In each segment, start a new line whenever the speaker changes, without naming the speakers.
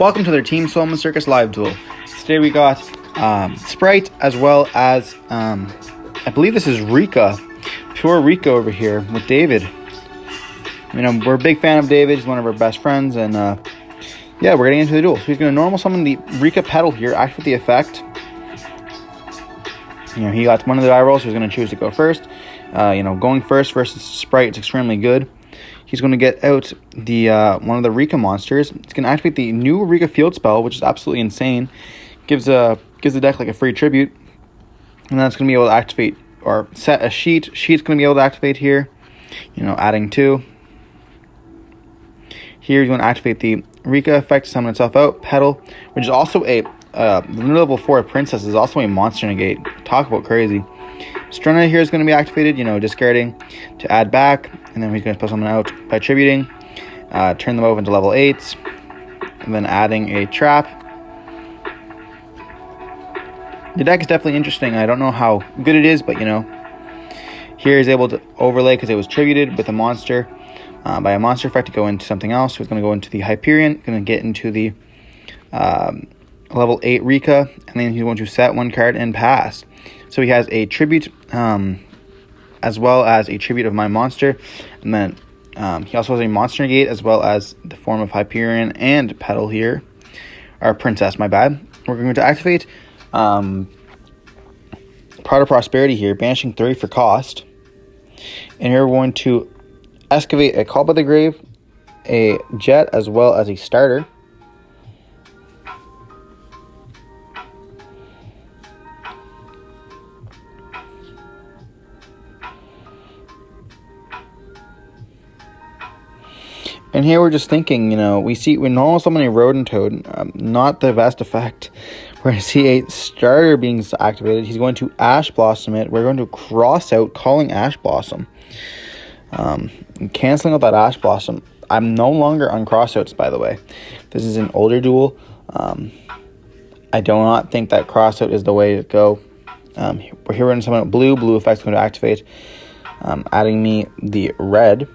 Welcome to their Team Solomon Circus live duel. Today we got Spright as well as I believe this is Rikka, pure Rikka over here with David. You know, we're a big fan of David. He's one of our best friends, and yeah, we're getting into the duel. So he's going to normal summon the Rikka Petal here, activate the effect. You know, he got one of the die rolls, so he's going to choose to go first. You know, going first versus Spright is extremely good. He's going to get out the one of the Rikka monsters. It's going to activate the new Rikka field spell, which is absolutely insane. Gives the deck like a free tribute, and then it's going to be able to activate or set a sheet. Sheet's going to be able to activate here. You know, adding 2. Here he's going to activate the Rikka effect to summon itself out. Petal, which is also a the new level 4 princess, is also a monster negate. Talk about crazy. Strena here is going to be activated, you know, discarding to add back, and then he's going to put someone out by tributing, turn them over into level 8s, and then adding a trap. The deck is definitely interesting. I don't know how good it is, but you know, here he's able to overlay because it was tributed with a monster by a monster effect to go into something else. So it's going to go into the Hyperion, going to get into the level 8 Rikka, and then he's going to set 1 card and pass. So he has a tribute as well as a tribute of my monster, and then he also has a monster negate as well as the form of Hyperion and Petal here, or Princess, my bad. We're going to activate Pride of Prosperity here, banishing 3 for cost, and here we're going to excavate a Call by the Grave, a Jet, as well as a starter. And here we're just thinking, you know, we normal summon a Rodent Toad, not the best effect. We're going to see a starter being activated. He's going to Ash Blossom it. We're going to cross out, calling Ash Blossom. Canceling out that Ash Blossom. I'm no longer on crossouts, by the way. This is an older duel. I do not think that crossout is the way to go. We're here, we're going to summon out blue. Blue effect's going to activate, adding me the red.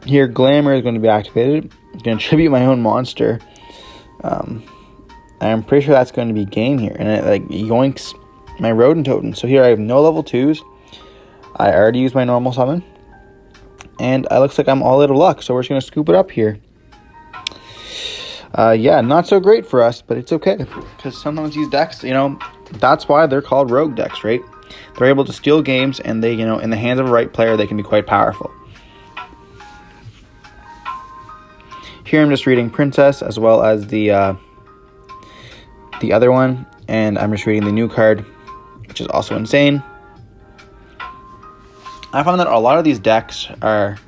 Here, Glamour is going to be activated. I'm going to tribute my own monster. I'm pretty sure that's going to be gain here. And it like yoinks my Rodent Totem. So here I have no level 2s. I already used my normal summon. And it looks like I'm all out of luck. So we're just going to scoop it up here. Yeah, not so great for us, but it's okay. Because sometimes these decks, you know, that's why they're called rogue decks, right? They're able to steal games, and they, you know, in the hands of a right player, they can be quite powerful. Here I'm just reading Princess as well as the other one, and I'm just reading the new card, which is also insane. I found that a lot of these decks are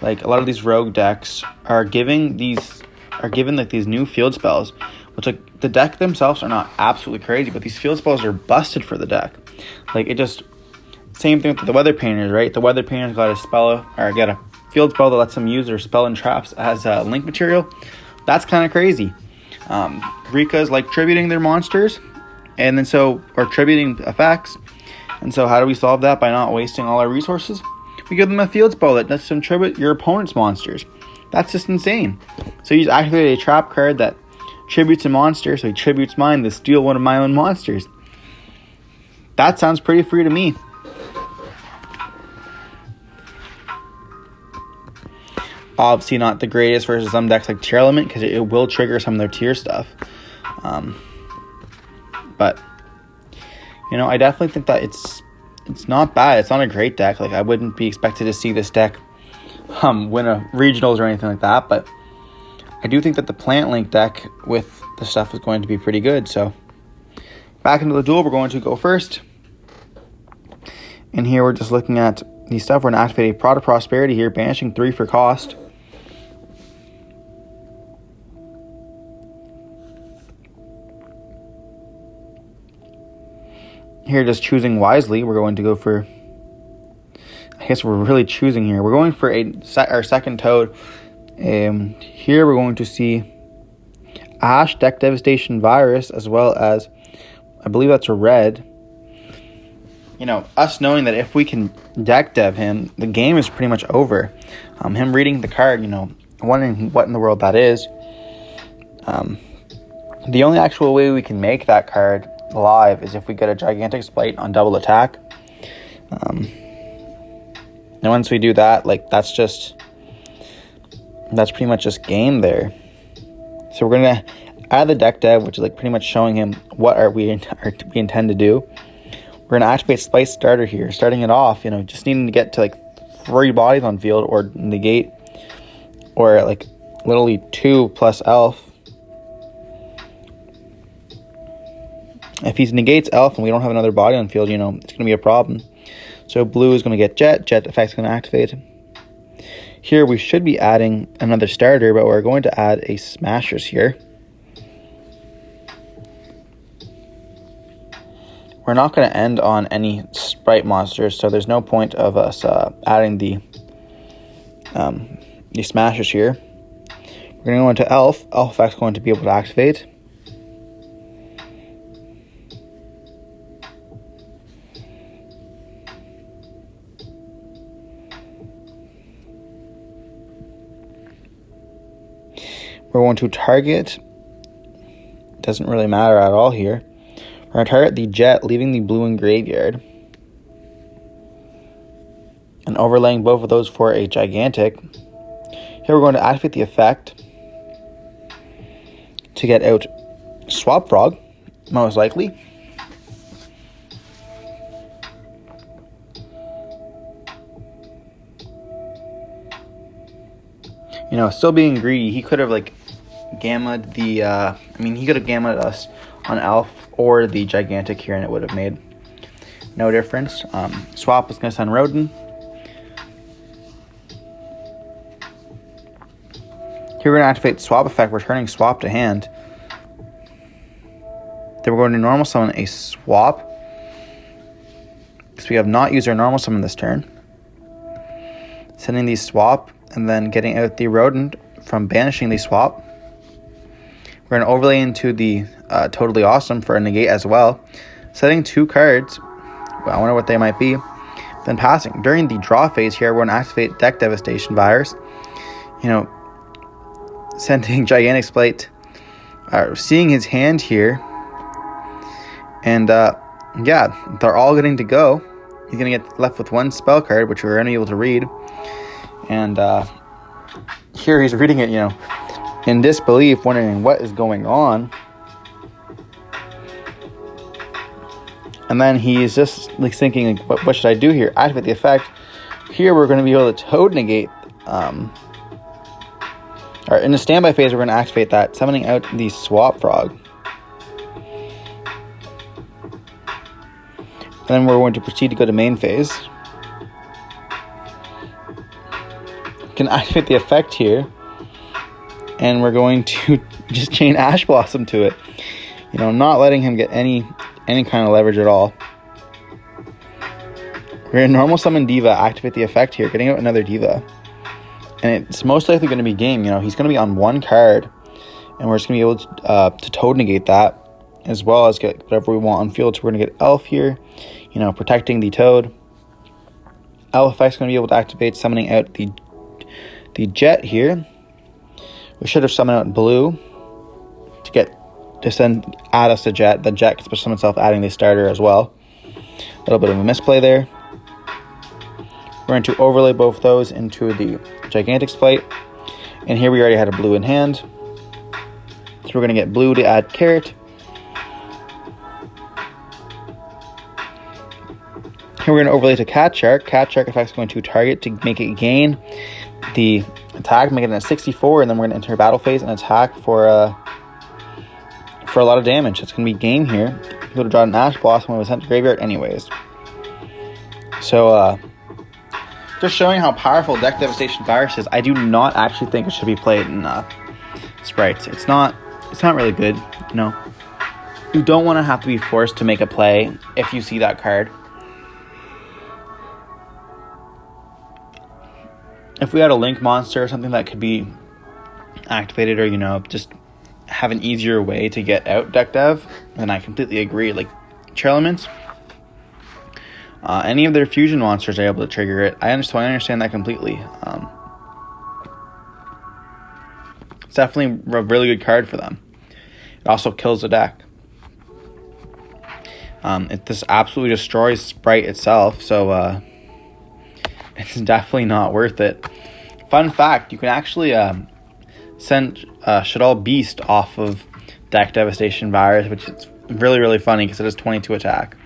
like a lot of these rogue decks are given like these new field spells, which like the deck themselves are not absolutely crazy, but these field spells are busted for the deck. Like it just same thing with the Weather Painters, right? The Weather Painters got a spell or get a field spell that lets them use their spell and traps as link material. That's kind of crazy. Rikka's like tributing their monsters, and then or tributing effects. And so how do we solve that? By not wasting all our resources. We give them a field spell that lets them tribute your opponent's monsters. That's just insane. So you just activate a trap card that tributes a monster, so he tributes mine to steal one of my own monsters. That sounds pretty free to me. Obviously not the greatest versus some decks like Tier Element, because it will trigger some of their tier stuff. But, you know, I definitely think that it's not bad. It's not a great deck. Like, I wouldn't be expected to see this deck win a regionals or anything like that. But I do think that the Plant Link deck with the stuff is going to be pretty good. So, back into the duel, we're going to go first. And here we're just looking at the stuff. We're going to activate a Pride of Prosperity here, banishing 3 for cost. Here, just choosing wisely, we're going to go for, I guess we're really choosing here. We're going for our second Toad. Here we're going to see Ash, Deck Devastation Virus, as well as, I believe that's a red. us knowing that if we can deck dev him, the game is pretty much over. Him reading the card, wondering what in the world that is. The only actual way we can make that card live is if we get a gigantic Spright on double attack. And once we do that, that's pretty much just game there. So we're gonna add the deck dev, which is pretty much showing him what we intend to do. We're gonna activate Spright starter here, starting it off. Just needing to get to 3 bodies on field or negate, or literally 2 plus elf. If he negates elf and we don't have another body on field, it's going to be a problem. So blue is going to get jet. Jet effect's going to activate. Here we should be adding another starter, but we're going to add a smashers here. We're not going to end on any Spright monsters, so there's no point of us adding the smashers here. We're going to go into elf. Elf effect's going to be able to activate. We're going to target, doesn't really matter at all here. We're going to target the jet, leaving the blue in graveyard. And overlaying both of those for a gigantic. Here we're going to activate the effect to get out Swap Frog, most likely. Still being greedy, he could have gammaed the he could have gammaed us on elf or the gigantic here, and it would have made no difference. Swap is going to send Rodin. Here we're going to activate swap effect, returning swap to hand. Then we're going to normal summon a swap, because we have not used our normal summon this turn. Sending the swap, and then getting out the rodent from banishing the swap. We're going to overlay into the Totally Awesome for a negate as well. Setting 2 cards. Well, I wonder what they might be. Then passing. During the draw phase here, we're going to activate Deck Devastation Virus. Sending Gigantic Spright. Seeing his hand here. And, they're all getting to go. He's going to get left with 1 spell card, which we're unable to read. And here he's reading it, in disbelief, wondering what is going on. And then he's just thinking, what should I do here? Activate the effect. Here we're going to be able to toad negate. Or in the standby phase, we're going to activate that, summoning out the Swap Frog. And then we're going to proceed to go to main phase. Can activate the effect here, and we're going to just chain Ash Blossom to it, not letting him get any kind of leverage at all. We're going to normal summon Diva, activate the effect here, getting out another Diva, and it's most likely going to be game. He's going to be on 1 card, and we're just going to be able to toad negate that, as well as get whatever we want on field. So we're going to get Elf here, protecting the Toad. Elf effect's going to be able to activate, summoning out the jet here. We should have summoned out blue to send add us the jet. The jet can summon itself, adding the starter as well. A little bit of a misplay there. We're going to overlay both those into the gigantic Spright. And here we already had a blue in hand. So we're going to get blue to add carrot. Here we're going to overlay to Cat Shark. Cat Shark effect is going to target to make it gain the attack, make it a 64, and then we're going to enter battle phase and attack for a lot of damage. It's going to be game here. You would have drawn an Ash Blossom when it was sent to graveyard anyways. So, just showing how powerful Deck Devastation Virus is. I do not actually think it should be played in Sprights. It's not really good, You don't want to have to be forced to make a play if you see that card. If we had a Link monster or something that could be activated, or, just have an easier way to get out deck dev, then I completely agree. Chair Elements, Any of their fusion monsters are able to trigger it. I understand that completely. It's definitely a really good card for them. It also kills the deck. This absolutely destroys Spright itself, so it's definitely not worth it. Fun fact, you can actually send Shaddoll Beast off of Deck Devastation Virus, which is really, really funny because it has 22 attack.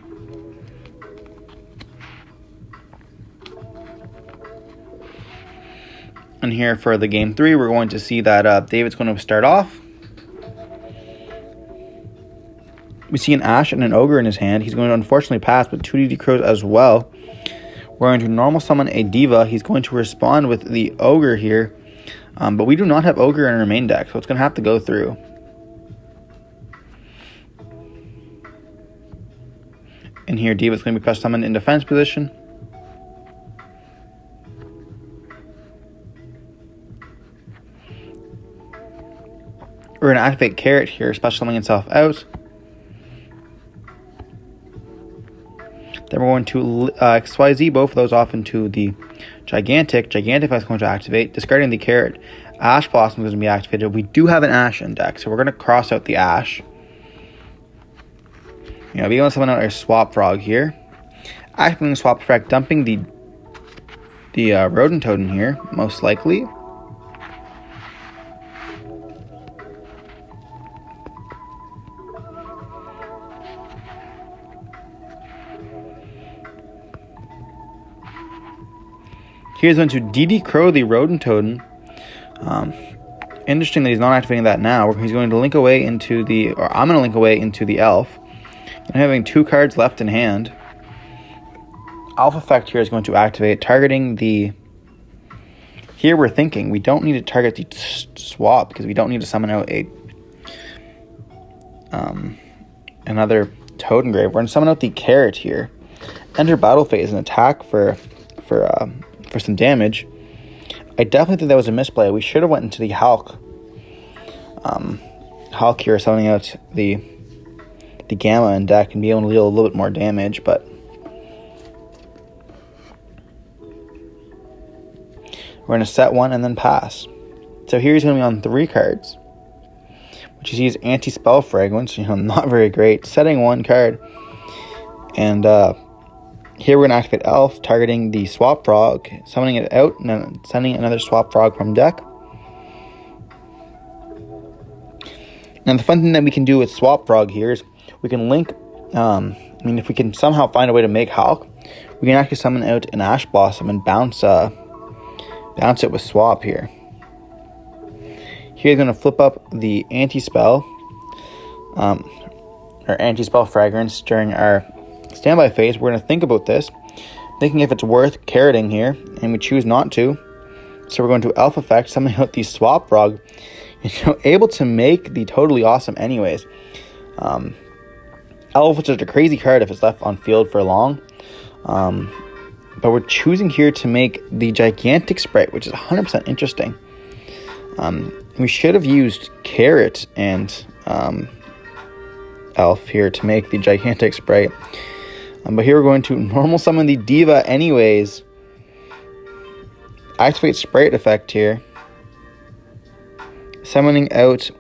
And here for the game 3, we're going to see that David's going to start off. We see an Ash and an Ogre in his hand. He's going to unfortunately pass, but 2 DD Crows as well. We're going to normal summon a Diva. He's going to respond with the Ogre here. But we do not have Ogre in our main deck, so it's going to have to go through. And here, Diva's going to be press summoned in defense position. We're going to activate Carrot here, special summoning itself out. Then we're going to XYZ both of those off into the Gigantic. Gigantify is going to activate, discarding the Carrot. Ash Blossom is going to be activated. We do have an Ash in deck, so we're going to cross out the Ash. You know, we're going to summon out our Swap Frog here. Activating the Swap Frog, dumping the Rodent Totem here, most likely. Here's going to DD Crow the Rodent Totem. Interesting that he's not activating that now. He's going to link away into the, or I'm going to link away into the Elf. And having 2 cards left in hand. Alpha Effect here is going to activate, targeting the, here we're thinking we don't need to target the swap because we don't need to summon out a another Totem Grave. We're going to summon out the Carrot here. Enter battle phase and attack for some damage. I definitely think that was a misplay. We should have went into the Hulk. Hulk here, summoning out the Gamma in deck and be able to deal a little bit more damage, but we're going to set 1 and then pass. So here he's going to be on 3 cards, which he sees Anti-Spell Fragrance, not very great. Setting 1 card, and here we're going to activate Elf, targeting the Swap Frog, summoning it out, and then sending another Swap Frog from deck. Now the fun thing that we can do with Swap Frog here is we can link, if we can somehow find a way to make Hulk, we can actually summon out an Ash Blossom and bounce it with Swap here. Here he's going to flip up the Anti-Spell, or Anti-Spell Fragrance during our standby phase. We're going to think about this, thinking if it's worth carroting here, and we choose not to. So we're going to Alpha Effect, summoning out the Swap Frog, able to make the Totally Awesome anyways. Elf, which is a crazy card if it's left on field for long. But we're choosing here to make the Gigantic Spright, which is 100% interesting. We should have used Carrot and Elf here to make the Gigantic Spright. But here we're going to normal summon the Diva anyways. Activate Spright effect here. Summoning out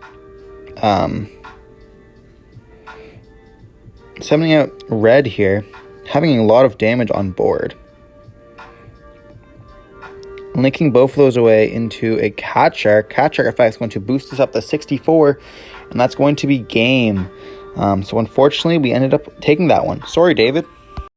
Red here, having a lot of damage on board. Linking both of those away into a Cat Shark. Cat Shark effect is going to boost us up to 64, and that's going to be game. So unfortunately, we ended up taking that one. Sorry, David.